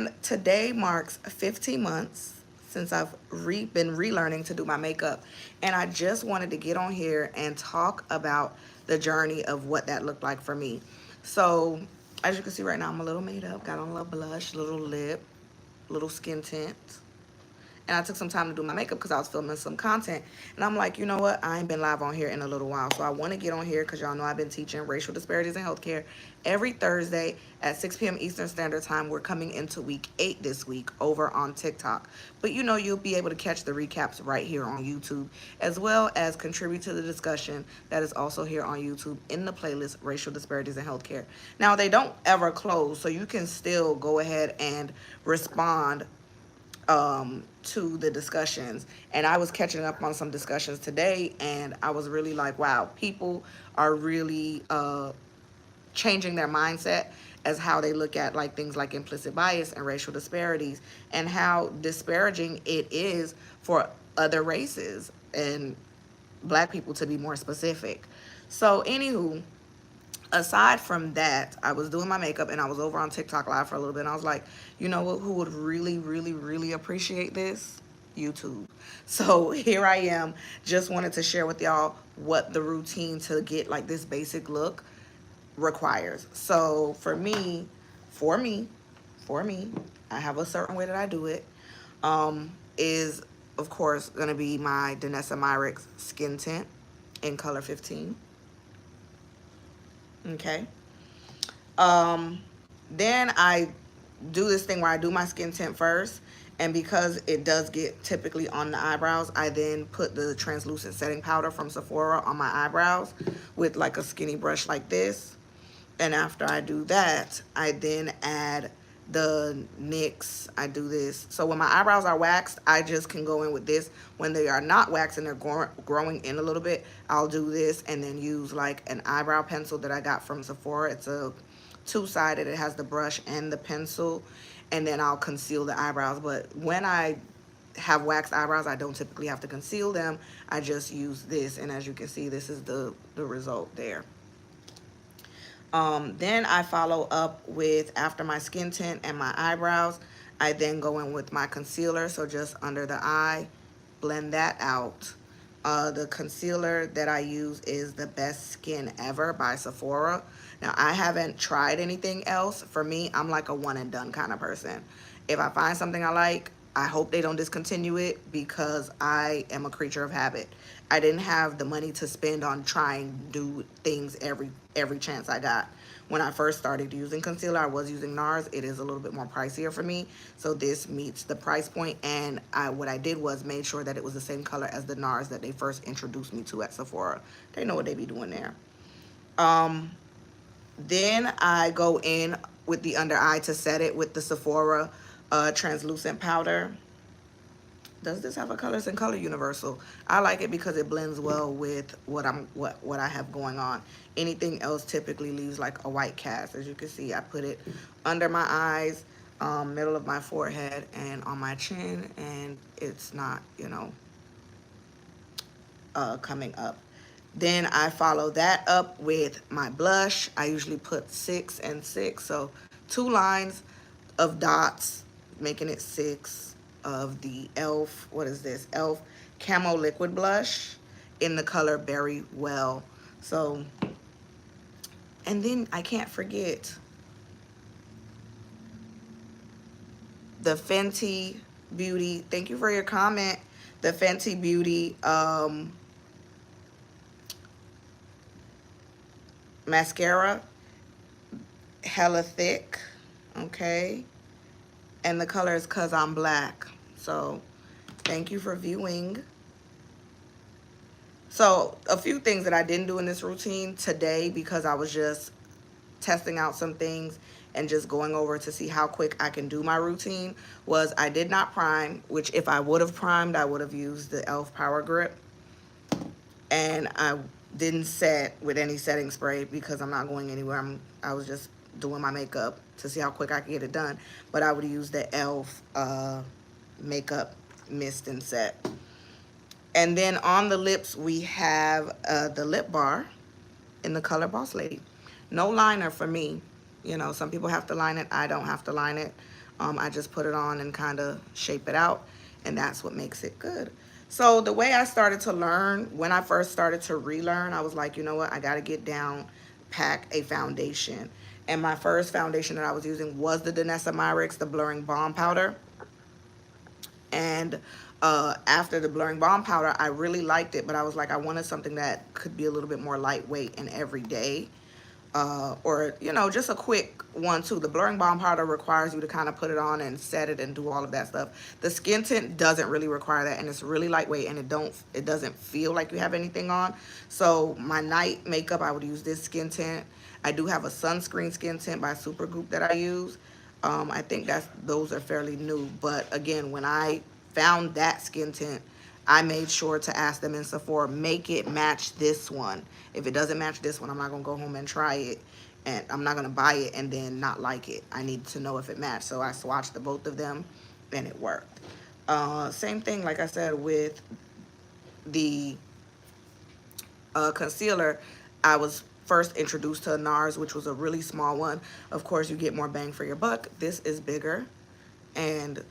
And today marks 15 months since I've been relearning to do my makeup. And I just wanted to get on here and talk about the journey of what that looked like for me. So, as you can see right now, I'm a little made up. Got on a little blush, little lip, little skin tint. And I took some time to do my makeup because I was filming some content. And I'm like, you know what? I ain't been live on here in a little while. So I want to get on here because y'all know I've been teaching racial disparities in healthcare every Thursday at 6 p.m. Eastern Standard Time. We're coming into week 8 this week over on TikTok. But you know, you'll be able to catch the recaps right here on YouTube, as well as contribute to the discussion that is also here on YouTube in the playlist Racial Disparities in Healthcare. Now, they don't ever close, so you can still go ahead and respond to the discussions. And I was catching up on some discussions today, and I was really like, wow, people are really changing their mindset as how they look at like things like implicit bias and racial disparities, and how disparaging it is for other races and black people, to be more specific. So anywho, aside from that, I was doing my makeup and I was over on TikTok live for a little bit, and I was like, you know what, who would really, really, really appreciate this? YouTube. So here I am, just wanted to share with y'all what the routine to get like this basic look requires. So for me, for me, I have a certain way that I do it. Is of course gonna be my Danessa Myricks skin tint in color 15. Okay. Um, then I do this thing where I do my skin tint first. And because it does get typically on the eyebrows, I then put the translucent setting powder from Sephora on my eyebrows with like a skinny brush like this. And after I do that, I then add the NYX. I do this. So when my eyebrows are waxed, I just can go in with this. When they are not waxed and they're growing in a little bit, I'll do this and then use like an eyebrow pencil that I got from Sephora. It's a two-sided. It has the brush and the pencil. And then I'll conceal the eyebrows. But when I have waxed eyebrows, I don't typically have to conceal them. I just use this. And as you can see, this is the result there. Then I follow up with, after my skin tint and my eyebrows, I then go in with my concealer. So just under the eye, blend that out. The concealer that I use is the Best Skin Ever by Sephora. Now, I haven't tried anything else. For me, I'm like a one and done kind of person. If I find something I like, I hope they don't discontinue it, because I am a creature of habit. I didn't have the money to spend on trying to do things every chance I got. When I first started using concealer, I was using NARS. It is a little bit more pricier for me, so this meets the price point. And what I did was made sure that it was the same color as the NARS that they first introduced me to at Sephora. They know what they be doing there. Then I go in with the under eye to set it with the Sephora translucent powder. Does this have a colors in color universal? I like it because it blends well with what I have going on. Anything else typically leaves like a white cast. As you can see, I put it under my eyes, middle of my forehead, and on my chin, and it's not, you know, coming up. Then I follow that up with my blush. I usually put 6 and 6, so 2 lines of dots, making it 6 of the e.l.f. What is this? e.l.f. Camo Liquid Blush in the color Berry Well. So, and then I can't forget the Fenty Beauty. Thank you for your comment. The Fenty Beauty mascara, hella thick, okay, and the color is Cause I'm Black. So thank you for viewing. So a few things that I didn't do in this routine today, because I was just testing out some things and just going over to see how quick I can do my routine, was I did not prime, which if I would have primed, I would have used the e.l.f. Power Grip. And I didn't set with any setting spray because I'm not going anywhere. I was just doing my makeup to see how quick I could get it done. But I would use the e.l.f. Makeup Mist and Set. And then on the lips, we have the Lip Bar in the color Boss Lady. No liner for me. You know, some people have to line it. I don't have to line it. I just put it on and kind of shape it out, and that's what makes it good. So the way I started to learn, when I first started to relearn, I was like, you know what, I got to get down, pack a foundation. And my first foundation that I was using was the Danessa Myricks, the Blurring Balm Powder. And after the Blurring Balm Powder, I really liked it, but I was like, I wanted something that could be a little bit more lightweight and everyday. Or, you know, just a quick one too. The Blurring Balm Powder requires you to kind of put it on and set it and do all of that stuff. The skin tint doesn't really require that, and it's really lightweight, and it doesn't feel like you have anything on. So my night makeup, I would use this skin tint. I do have a sunscreen skin tint by Supergoop that I use. I think those are fairly new, but again, when I found that skin tint, I made sure to ask them in Sephora, make it match this one. If it doesn't match this one, I'm not going to go home and try it. And I'm not going to buy it and then not like it. I need to know if it matched. So I swatched the both of them and it worked. Same thing, like I said, with the concealer. I was first introduced to NARS, which was a really small one. Of course, you get more bang for your buck. This is bigger and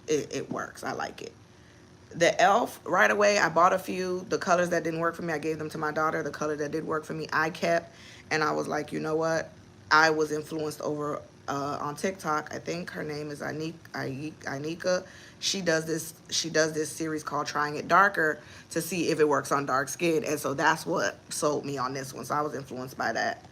it works. I like it. The e.l.f. right away, I bought a few. The colors that didn't work for me, I gave them to my daughter. The color that did work for me, I kept. And I was like, you know what? I was influenced over on TikTok. I think her name is Anika. She does this series called Trying It Darker to see if it works on dark skin. And so that's what sold me on this one. So I was influenced by that.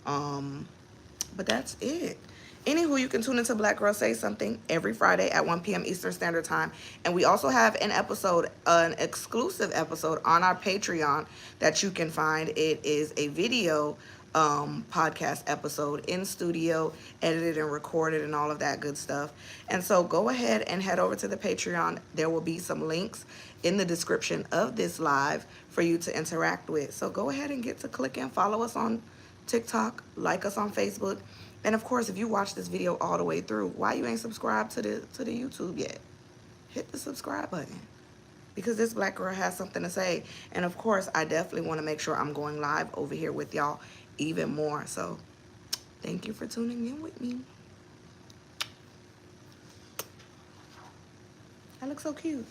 But that's it. Anywho, you can tune into Black Girl Say Something every Friday at 1 p.m. Eastern Standard Time. And we also have an exclusive episode on our Patreon that you can find. It is a video podcast episode in studio, edited and recorded and all of that good stuff. And so go ahead and head over to the Patreon. There will be some links in the description of this live for you to interact with. So go ahead and get to click and follow us on TikTok, like us on Facebook. And of course, if you watch this video all the way through, why you ain't subscribed to the YouTube yet? Hit the subscribe button, because this black girl has something to say. And of course, I definitely want to make sure I'm going live over here with y'all even more. So thank you for tuning in with me. I look so cute.